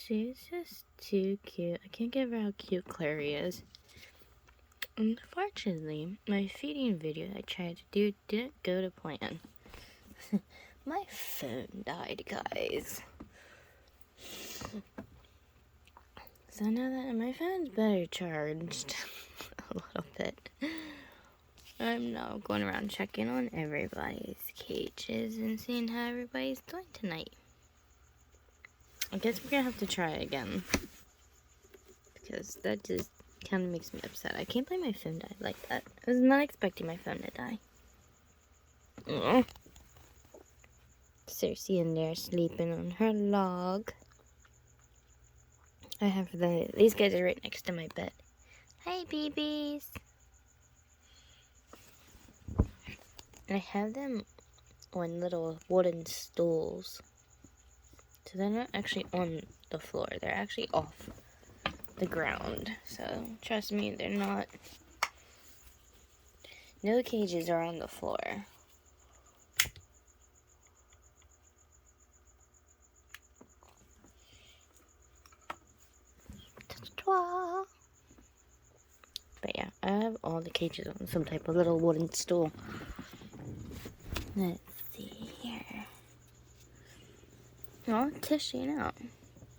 She's just too cute. I can't get over how cute Clary is. Unfortunately, my feeding video I tried to do didn't go to plan. My phone died, guys. So now that my phone's better charged a little bit, I'm now going around checking on everybody's cages and seeing how everybody's doing tonight. I guess we're gonna have to try again, because that just kind of makes me upset. I can't believe my phone died like that. I was not expecting my phone to die. Aww. Cersei in there sleeping on her log. I have these guys are right next to my bed. Hi, babies. I have them on little wooden stools. So they're not actually on the floor. They're actually off the ground. So trust me, they're not. No cages are on the floor. But yeah, I have all the cages on some type of little wooden stool. Let's see here. Oh, Tish hanging out.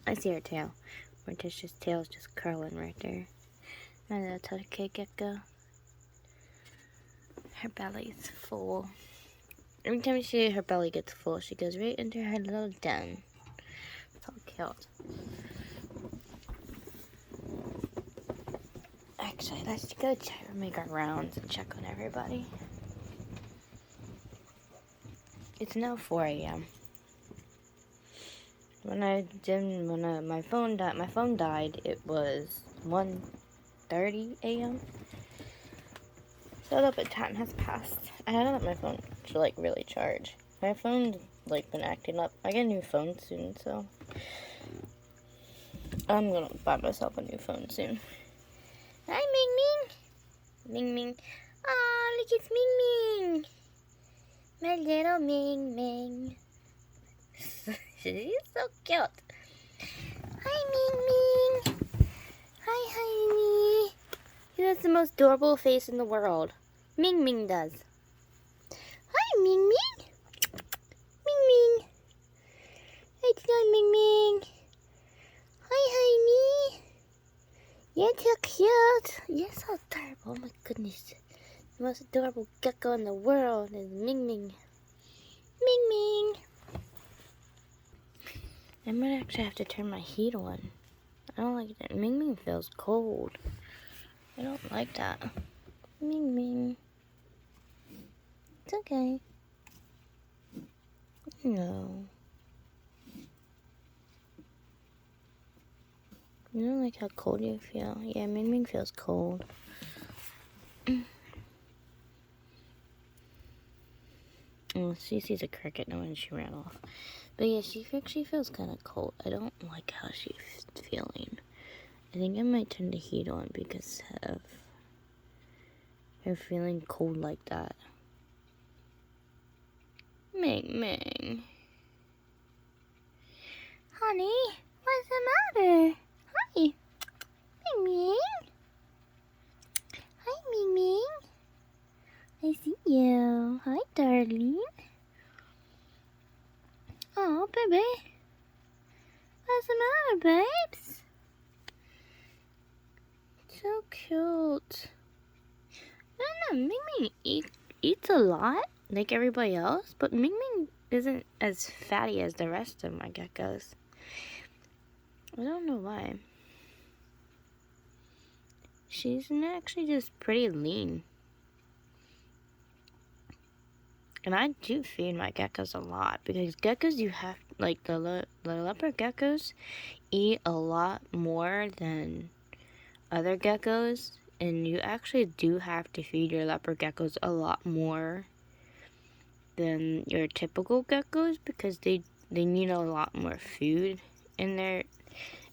I see her tail. Where Tish's tail is just curling right there. My little turkey gecko. Her belly's full. Every time her belly gets full, she goes right into her little den. So cute. Actually, let's go make our rounds and check on everybody. It's now 4 a.m. When my phone died, it was 1:30 a.m. So a little bit of time has passed. I had to let my phone to really charge. My phone's been acting up. I get a new phone soon, so I'm gonna buy myself a new phone soon. Hi, Ming Ming. Ming Ming. Oh, look, it's Ming Ming. My little Ming Ming. She's so cute. Hi, Ming Ming. Hi, honey. He has the most adorable face in the world. Ming Ming does. Hi, Ming Ming. Ming Ming. It's not Ming Ming. Hi, honey. You're so cute. You're so adorable. Oh my goodness. The most adorable gecko in the world is Ming Ming. Ming Ming. I might actually have to turn my heat on. I don't like that. Ming Ming feels cold. I don't like that. Ming Ming. It's okay. No. You don't like how cold you feel? Yeah, Ming Ming feels cold. Oh, she sees a cricket now and she ran off. But yeah, she feels kind of cold. I don't like how she's feeling. I think I might turn the heat on because of her feeling cold like that. Ming Ming. Honey, what's the matter? Hi. Ming Ming. Hi, Ming Ming. I see you. Hi, darling. Oh, baby. What's the matter, babes? So cute. I don't know, Ming Ming eats a lot, like everybody else, but Ming Ming isn't as fatty as the rest of my geckos. I don't know why. She's actually just pretty lean. And I do feed my geckos a lot, because geckos the leopard geckos eat a lot more than other geckos, and you actually do have to feed your leopard geckos a lot more than your typical geckos, because they need a lot more food in there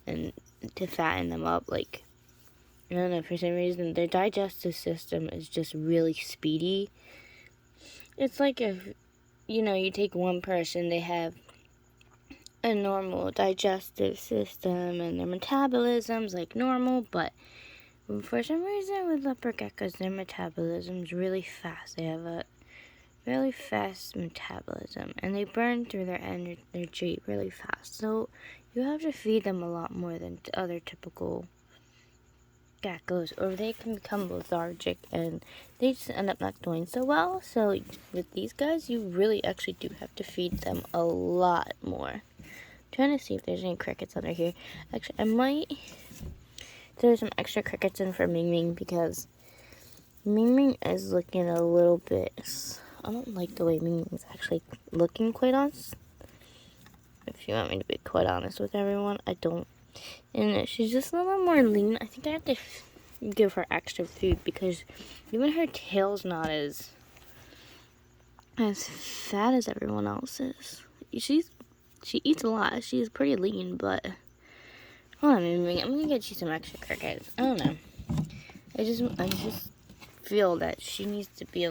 and to fatten them up. Like, I don't know, for some reason their digestive system is just really speedy. It's like if you take one person, they have a normal digestive system and their metabolism's like normal, but for some reason with leopard geckos, their metabolism's really fast. They have a really fast metabolism, and they burn through their energy really fast. So you have to feed them a lot more than other typical geckos, or they can become lethargic and they just end up not doing so well. So with these guys, you really actually do have to feed them a lot more. I'm trying to see if there's any crickets under here. Actually, I might throw some extra crickets in for Ming Ming, because Ming Ming is looking a little bit... I don't like the way Ming Ming's actually looking, quite honest. If you want me to be quite honest with everyone, I don't. And she's just a little more lean. I think I have to give her extra food, because even her tail's not as fat as everyone else's. She eats a lot. She's pretty lean, but hold on, Ming Ming, I'm gonna get you some extra crickets. I don't know. I just feel that she needs to be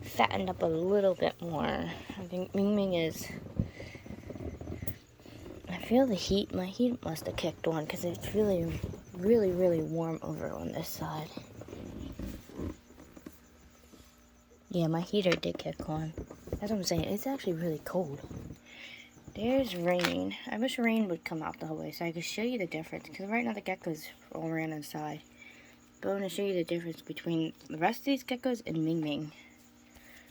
fattened up a little bit more. I think Ming Ming is... I feel the heat. My heat must have kicked on, because it's really, really, really warm over on this side. Yeah, my heater did kick on. That's what I'm saying. It's actually really cold. There's Rain. I wish Rain would come out the whole way so I could show you the difference, because right now the geckos all ran inside. But I'm going to show you the difference between the rest of these geckos and Ming Ming.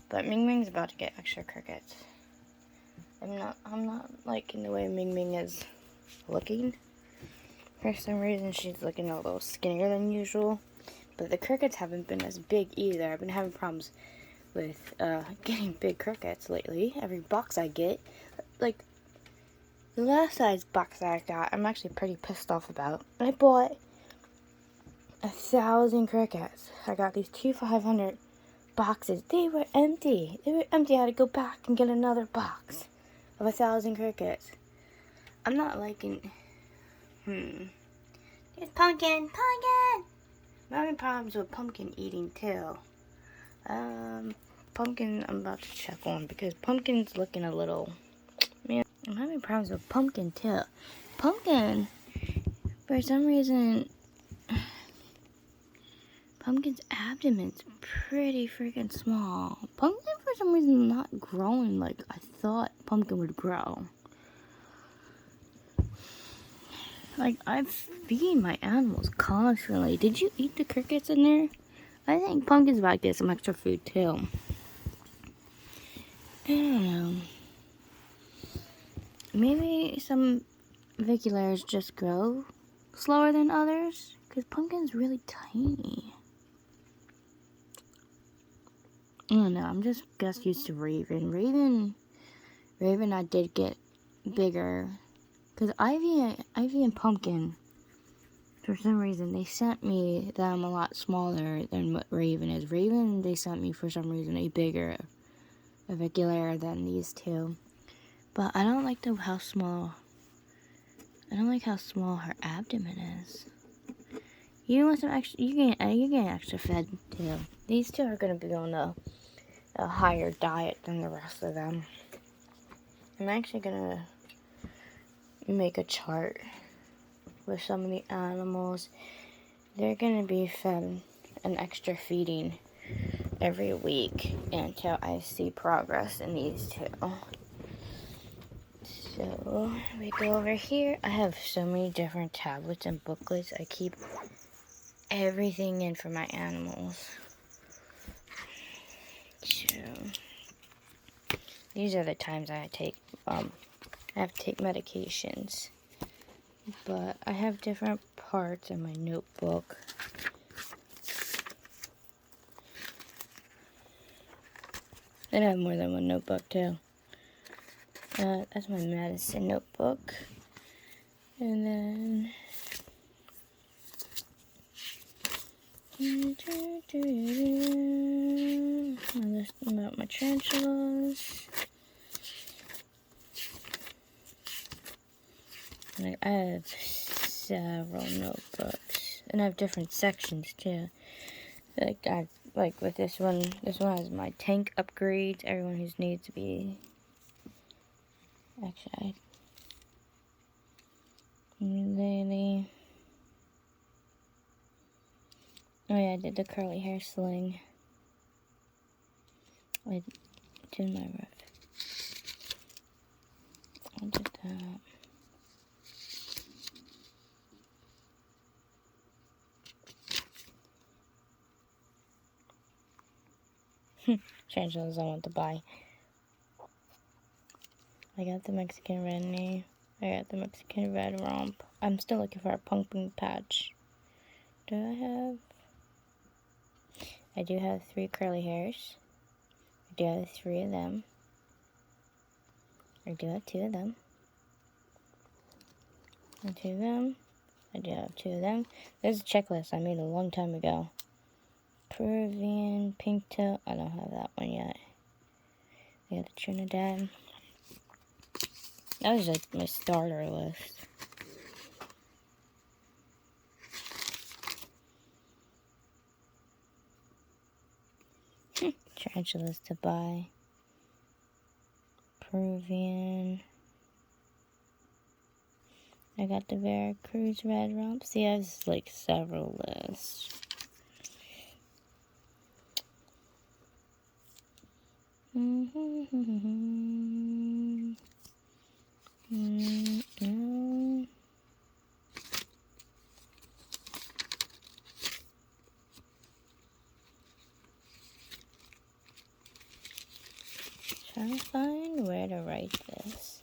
But Ming Ming's about to get extra crickets. I'm not liking the way Ming Ming is looking. For some reason, she's looking a little skinnier than usual. But the crickets haven't been as big either. I've been having problems with getting big crickets lately. Every box I get, like the last size box that I got, I'm actually pretty pissed off about. I bought 1,000 crickets. I got these 2 500 boxes. They were empty. I had to go back and get another box of 1,000 crickets. I'm not liking... There's Pumpkin! Pumpkin! I'm having problems with Pumpkin eating too. Pumpkin I'm about to check on, because Pumpkin's looking a little... Man, I'm having problems with Pumpkin too. Pumpkin, for some reason... Pumpkin's abdomen's pretty freaking small. Pumpkin, for some reason, not growing like I thought Pumpkin would grow. Like, I feed my animals constantly. Did you eat the crickets in there? I think Pumpkin's about to get some extra food, too. I don't know. Maybe some Viculaires just grow slower than others, because Pumpkin's really tiny. I don't know, I'm just used to Raven. Raven I did get bigger. Because Ivy and Pumpkin, for some reason, they sent me them a lot smaller than what Raven is. Raven, they sent me, for some reason, a bigger Viculaire than these two. But I don't like how small her abdomen is. You want some extra? You get extra fed too. These two are gonna be on a higher diet than the rest of them. I'm actually gonna make a chart with some of the animals. They're gonna be fed an extra feeding every week until I see progress in these two. So we go over here. I have so many different tablets and booklets. I keep everything in for my animals. So these are the times I have to take medications. But I have different parts in my notebook. And I have more than one notebook too. That's my medicine notebook. And then my list about my tarantulas. Like, I have several notebooks, and I have different sections too. Like with this one has my tank upgrades. Everyone who needs to be. Actually, Oh yeah, I did the curly hair sling. I did my roof. I did that. Tarantulas I want to buy. I got the Mexican red knee. I got the Mexican red romp. I'm still looking for a pumpkin patch. Do I have? I do have 3 curly hairs. I do have 3 of them. I do have 2 of them. And 2 of them. I do have 2 of them. There's a checklist I made a long time ago. Peruvian pink tail. I don't have that one yet. I got the Trinidad. That was like my starter list. Tarantulas to buy. Peruvian. I got the Veracruz red romp. See, I have like several lists. Trying to find where to write this.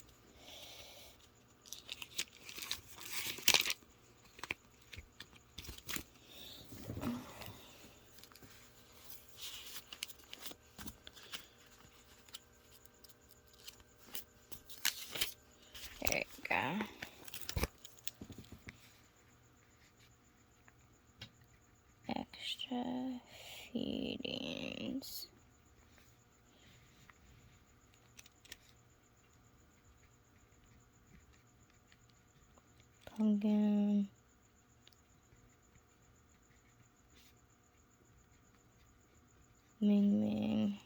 There you go. Extra feedings. Pumpkin. Ming Ming.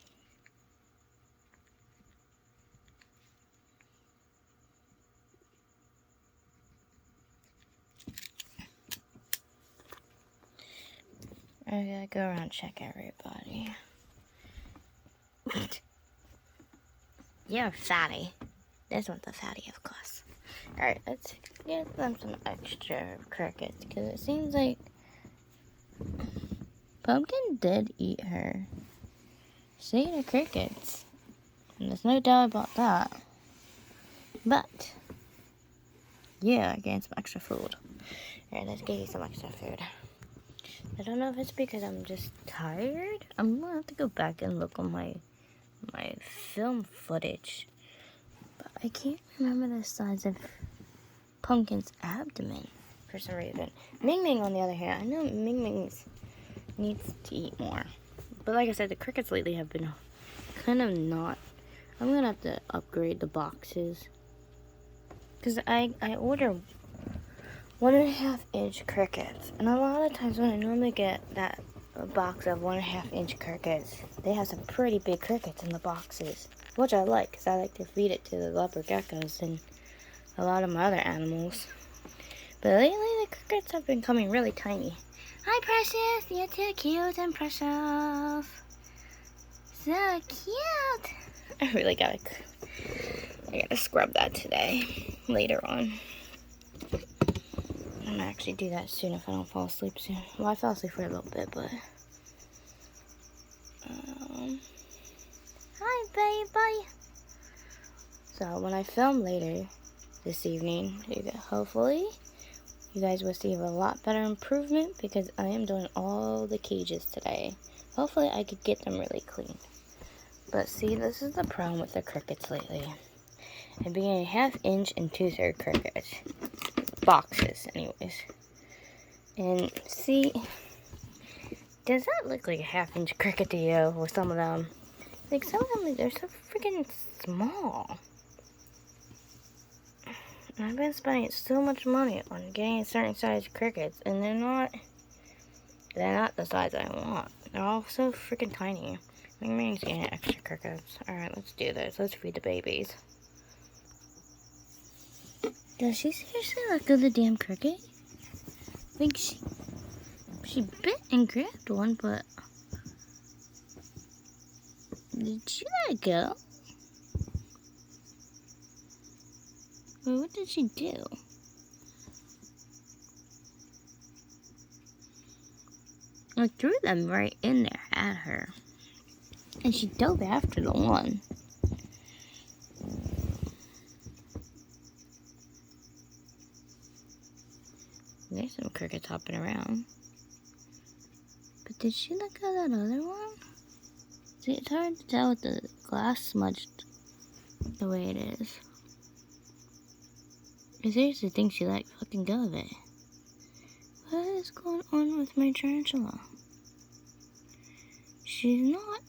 I gotta go around and check everybody. You're fatty. This one's a fatty, of course. Alright, let's get them some extra crickets, because it seems like Pumpkin did eat her. She ate her crickets. And there's no doubt about that. But, yeah, getting some extra food. Alright, let's get you some extra food. I don't know if it's because I'm just tired. I'm gonna have to go back and look on my film footage. But I can't remember the size of Pumpkin's abdomen for some reason. Ming Ming, on the other hand, I know Ming Ming needs to eat more. But like I said, the crickets lately have been kind of not. I'm gonna have to upgrade the boxes. Because I order 1.5 inch crickets. And a lot of times when I normally get that box of 1.5 inch crickets, they have some pretty big crickets in the boxes. Which I like, because I like to feed it to the leopard geckos and a lot of my other animals. But lately the crickets have been coming really tiny. Hi Precious, you're too cute and precious. So cute. I really gotta scrub that today, later on. I'm gonna actually do that soon if I don't fall asleep soon. Well, I fell asleep for a little bit, but hi baby. So when I film later this evening, hopefully you guys will see a lot better improvement, because I am doing all the cages today. Hopefully I could get them really clean. But see, this is the problem with the crickets lately. I'm being 1/2 inch and 2/3 crickets. Boxes, anyways. And see, does that look like a 1/2 inch cricket to you with some of them? Like, some of them, they're so freaking small. And I've been spending so much money on getting a certain size crickets, and they're not the size I want. They're all so freaking tiny. Ming Ming's getting extra crickets. Alright, let's do this. Let's feed the babies. Does she seriously look at the damn cricket? Like, She bit and grabbed one, but did she let it go? Or what did she do? I threw them right in there at her. And she dove after the one. There's some crickets hopping around. But did she let go of that other one? See, it's hard to tell with the glass smudged the way it is. I seriously think she let fucking go of it. What is going on with my tarantula? She's not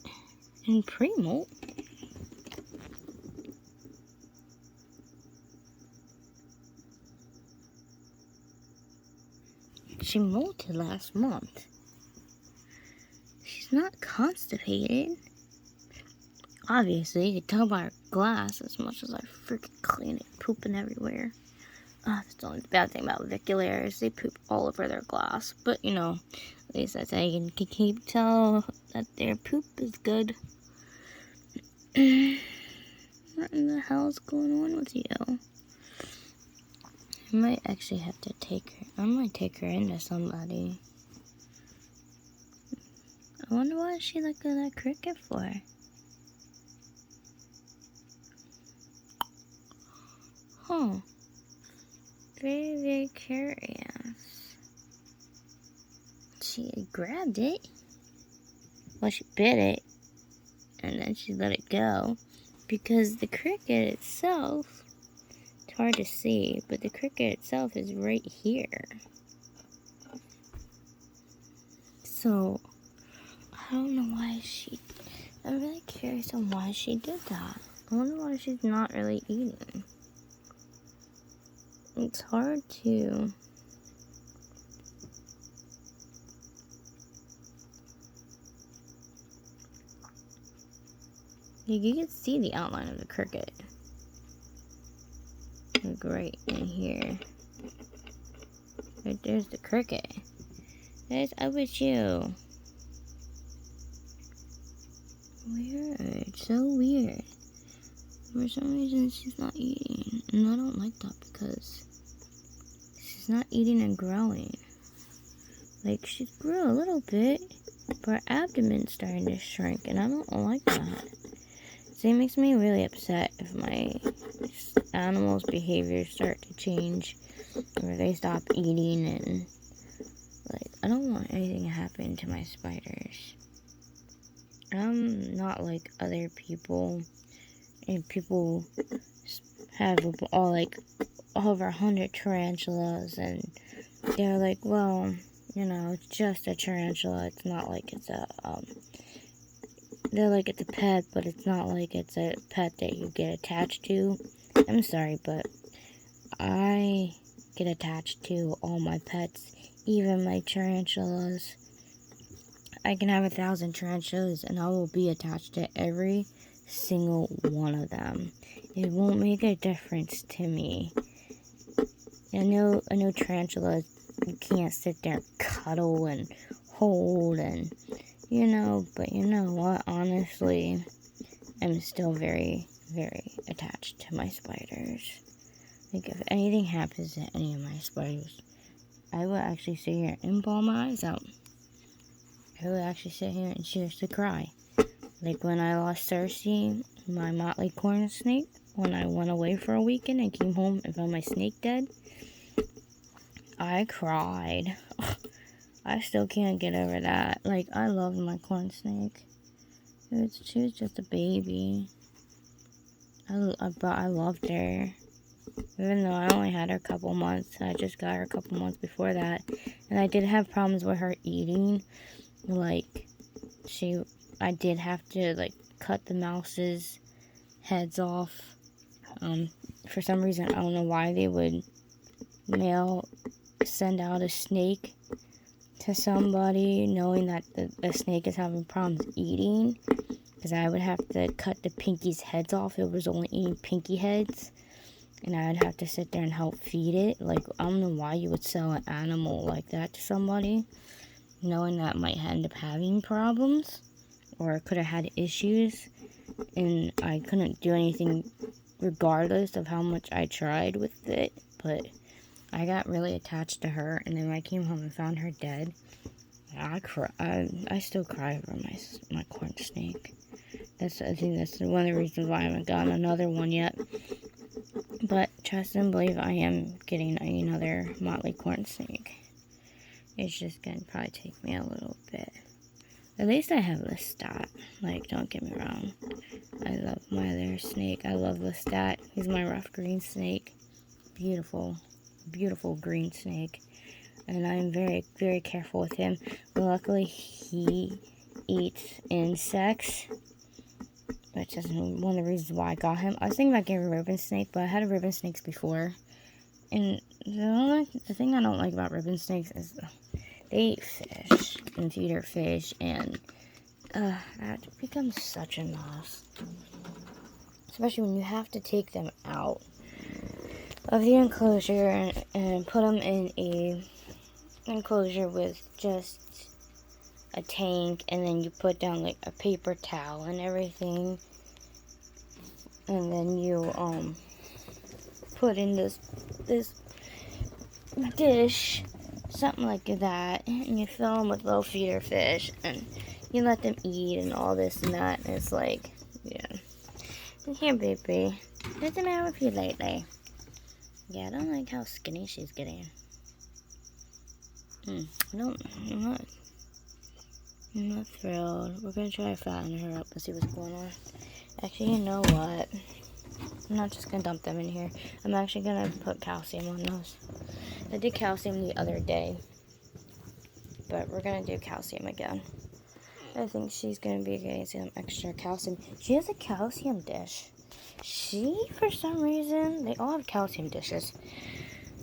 in pre-molt. She molted last month. She's not constipated. Obviously, you can tell by her glass as much as I freaking clean it, pooping everywhere. That's the only bad thing about Viculaires. They poop all over their glass. But, you know, at least that's how you can keep tell that their poop is good. What in the hell is going on with you? I might actually have to take her. I might take her into somebody. I wonder why she let go of that cricket for. Huh. Very, very curious. She grabbed it. Well, she bit it. And then she let it go. Because the cricket itself, it's hard to see, but the cricket itself is right here. So, I don't know why I'm really curious on why she did that. I wonder why she's not really eating. It's hard to... You can see the outline of the cricket. Like right in here. Right there's the cricket. Guys, I wish you. Weird. So weird. For some reason, she's not eating. And I don't like that because she's not eating and growing. Like, she grew a little bit, but her abdomen's starting to shrink, and I don't like that. So it makes me really upset if my animals' behaviors start to change, or they stop eating, and, like, I don't want anything to happen to my spiders. I'm not like other people, and people have all, like, over 100 tarantulas, and they're like, well, you know, it's just a tarantula, it's not like it's a, they're like it's a pet, but it's not like it's a pet that you get attached to. I'm sorry, but I get attached to all my pets, even my tarantulas. I can have 1,000 tarantulas, and I will be attached to every single one of them. It won't make a difference to me. I know tarantulas, you can't sit there and cuddle and hold and, you know, but you know what, honestly, I'm still very, very attached to my spiders. Like, if anything happens to any of my spiders, I will actually sit here and bawl my eyes out. I will actually sit here and seriously cry. Like when I lost Cersei, my motley corn snake, when I went away for a weekend and came home and found my snake dead, I cried. I still can't get over that. Like, I loved my corn snake. She was just a baby. But I loved her. Even though I only had her a couple months. I just got her a couple months before that. And I did have problems with her eating. Like, I did have to, like, cut the mouse's heads off. For some reason, I don't know why they would send out a snake to somebody knowing that the snake is having problems eating, because I would have to cut the pinky's heads off. It was only eating pinky heads, and I would have to sit there and help feed it. Like, I don't know why you would sell an animal like that to somebody. knowing that I might end up having problems, or could have had issues, and I couldn't do anything regardless of how much I tried with it. But I got really attached to her, and then when I came home and found her dead, I still cry over my corn snake. I think that's one of the reasons why I haven't gotten another one yet. But trust and believe, I am getting another Motley corn snake. It's just gonna probably take me a little bit. At least I have Lestat. Like, don't get me wrong. I love my other snake. I love Lestat. He's my rough green snake. Beautiful, beautiful green snake. And I'm very, very careful with him. Luckily, he eats insects, which is one of the reasons why I got him. I was thinking about getting a ribbon snake, but I had a ribbon snakes before. And the thing I don't like about ribbon snakes is they eat fish and feed her fish, and that becomes such a mess. Especially when you have to take them out of the enclosure and put them in a enclosure with just a tank, and then you put down like a paper towel and everything, and then you put in this dish, something like that, and you fill them with little feeder fish, and you let them eat and all this and that, and it's like, yeah. And here, baby, what's the matter with you lately? Yeah, I don't like how skinny she's getting. I'm not thrilled. We're gonna try to fatten her up and see what's going on. Actually, you know what? I'm not just gonna dump them in here. I'm actually gonna put calcium on those. I did calcium the other day, but we're gonna do calcium again. I think she's gonna be getting some extra calcium. She has a calcium dish. For some reason, they all have calcium dishes.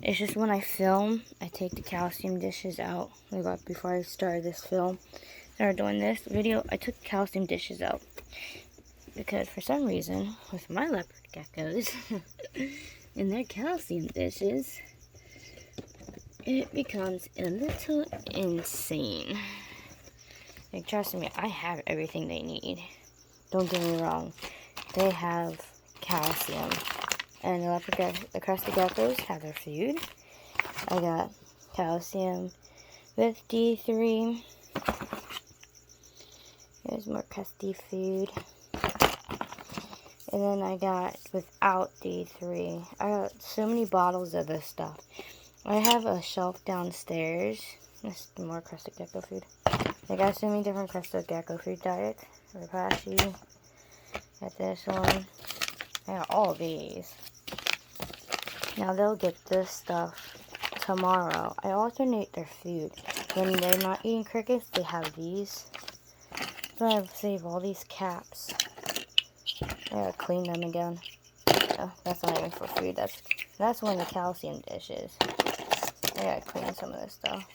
It's just when I film, I take the calcium dishes out. Like before I started doing this video, I took calcium dishes out. Because for some reason, with my leopard geckos and their calcium dishes, it becomes a little insane. Like, trust me, I have everything they need. Don't get me wrong. They have calcium. And the crested geckos have their food. I got calcium with D3. Here's more crusty food. And then I got without D3. I got so many bottles of this stuff. I have a shelf downstairs. This is more crested gecko food. I got so many different crested gecko food diets. Repashy. Got this one. I got all these. Now they'll get this stuff tomorrow. I alternate their food. When they're not eating crickets, they have these. So I save all these caps. I gotta clean them again. Oh, that's not even for food. That's one of the calcium dishes. I gotta clean some of this stuff.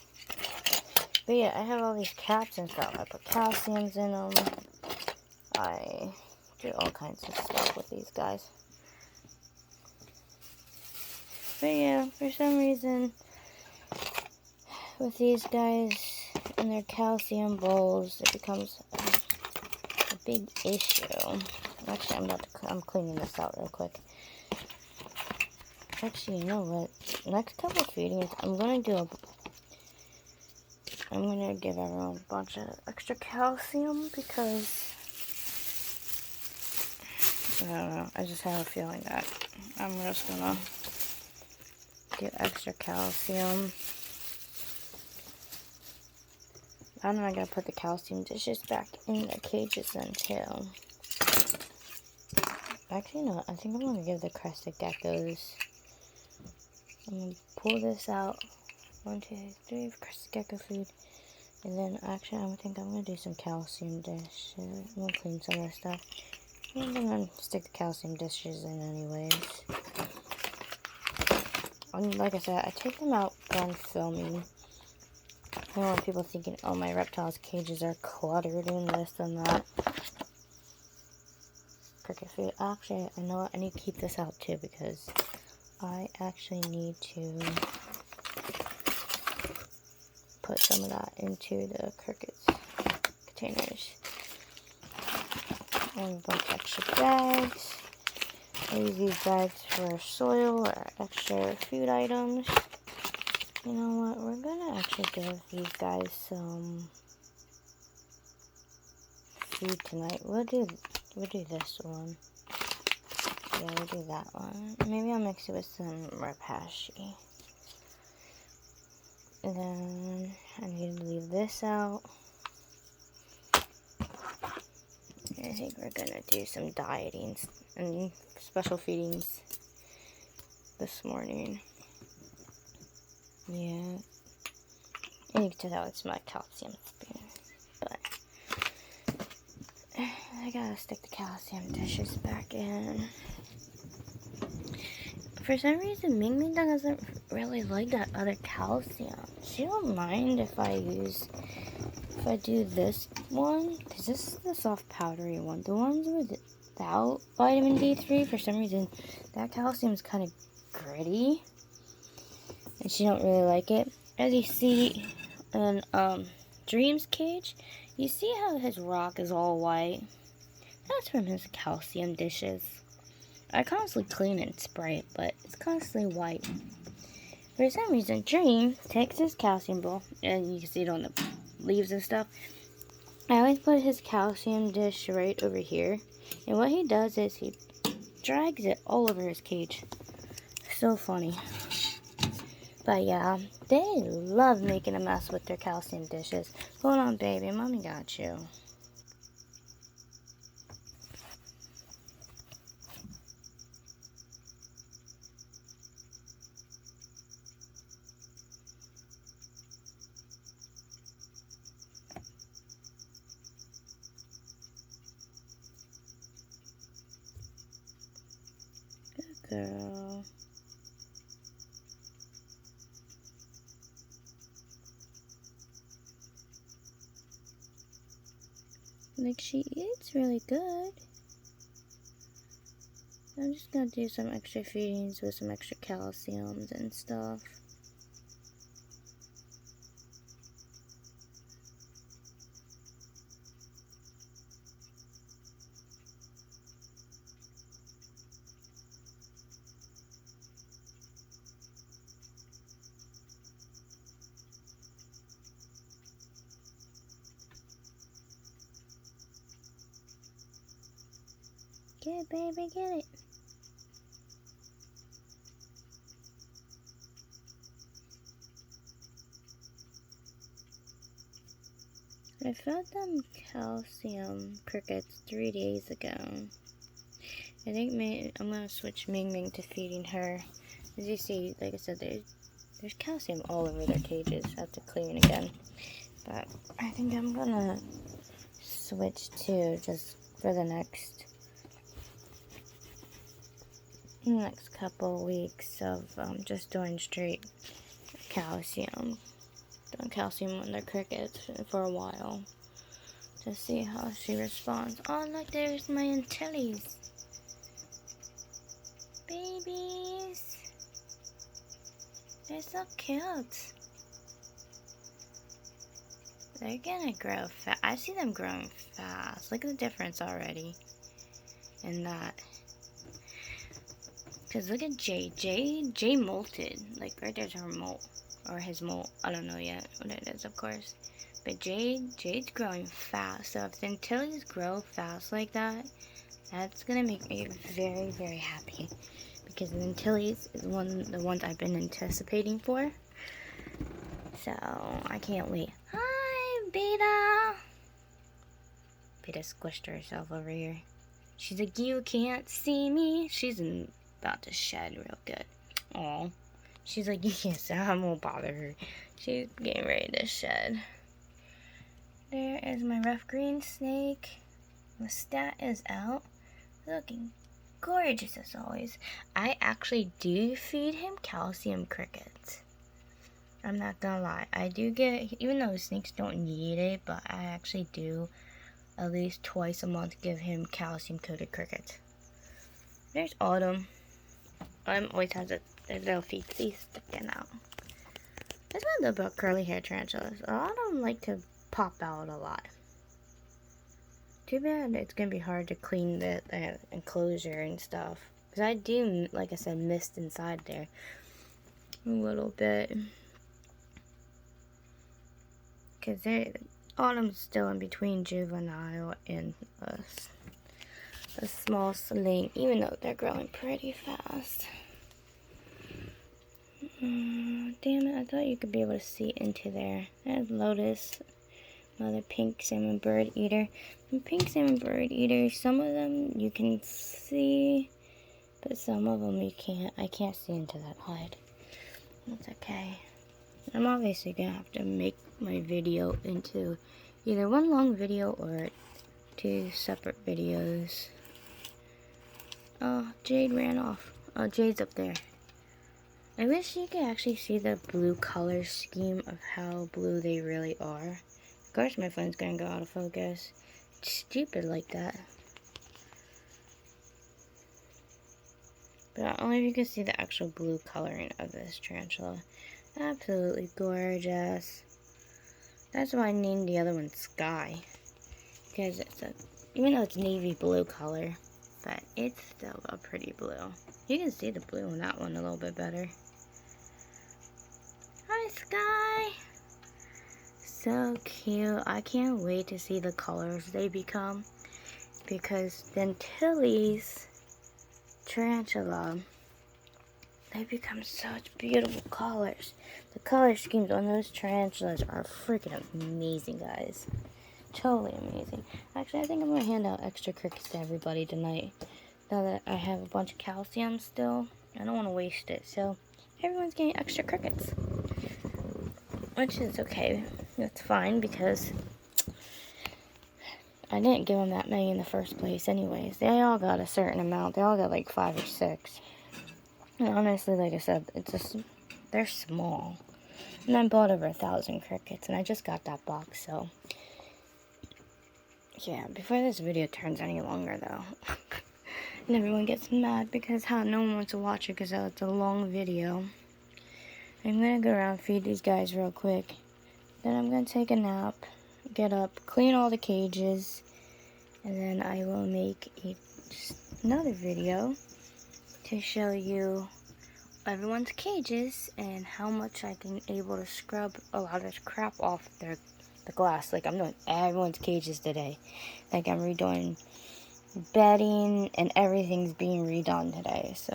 But yeah, I have all these caps and stuff. I put calciums in them. I do all kinds of stuff with these guys. But yeah, for some reason, with these guys and their calcium bowls, it becomes a big issue. Actually, I'm cleaning this out real quick. Actually, you know what? Next couple of feedings, I'm gonna give everyone a bunch of extra calcium because I don't know. I just have a feeling that I'm just gonna do extra calcium. And then I gotta put the calcium dishes back in the cages then too. Actually, no, I think I'm gonna give the crested geckos. I'm gonna pull this out. 1, 2, 3 crested gecko food. And then actually, I think I'm gonna do some calcium dishes. I'm gonna clean some of this stuff. And I'm gonna stick the calcium dishes in anyways. And like I said, I take them out when filming. I don't want people thinking, oh, my reptiles' cages are cluttered and this and that. Cricket food. Actually, I know what, I need to keep this out too because I actually need to put some of that into the crickets containers. And a bunch of extra bags. I use these bags for soil or extra food items. You know what? We're gonna actually give these guys some food tonight. We'll do this one. Yeah, we'll do that one. Maybe I'll mix it with some rapashi. And then I need to leave this out. I think we're gonna do some dieting and special feedings this morning. Yeah. And you can tell it's my calcium spoon. But I gotta stick the calcium dishes back in. For some reason, Ming Ming doesn't really like that other calcium. She don't mind if I do this one, because this is the soft powdery one. The ones without vitamin D3, for some reason, that calcium is kind of gritty, and she don't really like it. As you see in Dream's cage, you see how his rock is all white? That's from his calcium dishes. I constantly clean and spray it, but it's constantly white. For some reason, Dream takes his calcium bowl, and you can see it on the leaves and stuff. I always put his calcium dish right over here, and what he does is he drags it all over his cage. So funny. But yeah, they love making a mess with their calcium dishes. Hold on, baby, mommy got you. Girl. Like, she eats really good. I'm just gonna do some extra feedings with some extra calciums and stuff. Get it, baby, get it. I fed them calcium crickets 3 days ago. I think I'm gonna switch Ming Ming to feeding her. As you see, like I said, there's calcium all over their cages. I have to clean again. But I think I'm gonna switch to just for the next couple weeks of just doing straight calcium. Doing calcium on their crickets for a while. To see how she responds. Oh, look, there's my Antilles. Babies. They're so cute. They're gonna grow fast. I see them growing fast. Look at the difference already in that. Because look at Jay. Jay molted. Like, right there's her molt. Or his molt. I don't know yet what it is, of course. But Jade's growing fast. So if the Antilles grow fast like that, that's gonna make me very, very happy. Because the Antilles is the ones I've been anticipating for. So I can't wait. Hi, Beta. Beta squished herself over here. She's like, you can't see me. She's about to shed real good. Aw. She's like, you can't see. I won't bother her. She's getting ready to shed. There is my rough green snake. The stat is out. Looking gorgeous as always. I actually do feed him calcium crickets. I'm not gonna lie. I do get, even though snakes don't need it, but I actually do at least twice a month give him calcium coated crickets. There's Autumn. Autumn always has their little feet sticking out. That's what I love about curly hair tarantulas. A lot of them like to pop out a lot. Too bad it's gonna be hard to clean the enclosure and stuff. Because I do, like I said, mist inside there a little bit. Because Autumn's still in between juvenile and a small sling, even though they're growing pretty fast. Damn it, I thought you could be able to see into there. There's Lotus, another pink salmon bird eater. And pink salmon bird eaters, some of them you can see, but some of them you can't. I can't see into that hide. That's okay. I'm obviously gonna have to make my video into either one long video or 2 separate videos. Oh, Jade ran off. Oh, Jade's up there. I wish you could actually see the blue color scheme of how blue they really are. Of course my phone's gonna go out of focus. It's stupid like that. But only if you can see the actual blue coloring of this tarantula. Absolutely gorgeous. That's why I named the other one Sky. Because it's even though it's navy blue color, but it's still a pretty blue. You can see the blue in that one a little bit better. Hi, Sky. So cute. I can't wait to see the colors they become. Because the Antilles tarantula, they become such beautiful colors. The color schemes on those tarantulas are freaking amazing, guys. Totally amazing. Actually, I think I'm going to hand out extra crickets to everybody tonight. Now that I have a bunch of calcium still, I don't want to waste it. So, everyone's getting extra crickets. Which is okay. That's fine because I didn't give them that many in the first place anyways. They all got a certain amount. They all got like 5 or 6. And honestly, like I said, they're small. And I bought over 1,000 crickets, and I just got that box, so yeah, before this video turns any longer, though, and everyone gets mad because no one wants to watch it because it's a long video. I'm gonna go around and feed these guys real quick. Then I'm gonna take a nap, get up, clean all the cages, and then I will make another video to show you everyone's cages and how much I can able to scrub a lot of this crap off the glass. Like, I'm doing everyone's cages today. Like, I'm redoing bedding and everything's being redone today. So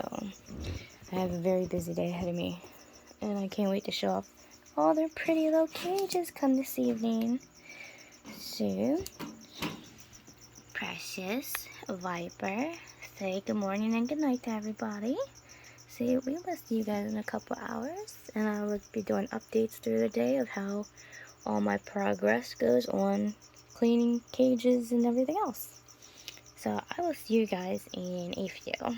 I have a very busy day ahead of me, and I can't wait to show off all their pretty little cages come this evening. So Precious, Viper, say good morning and good night to everybody. See, we will see you guys in a couple hours, and I will be doing updates through the day of how all my progress goes on cleaning cages and everything else. So I will see you guys in a few.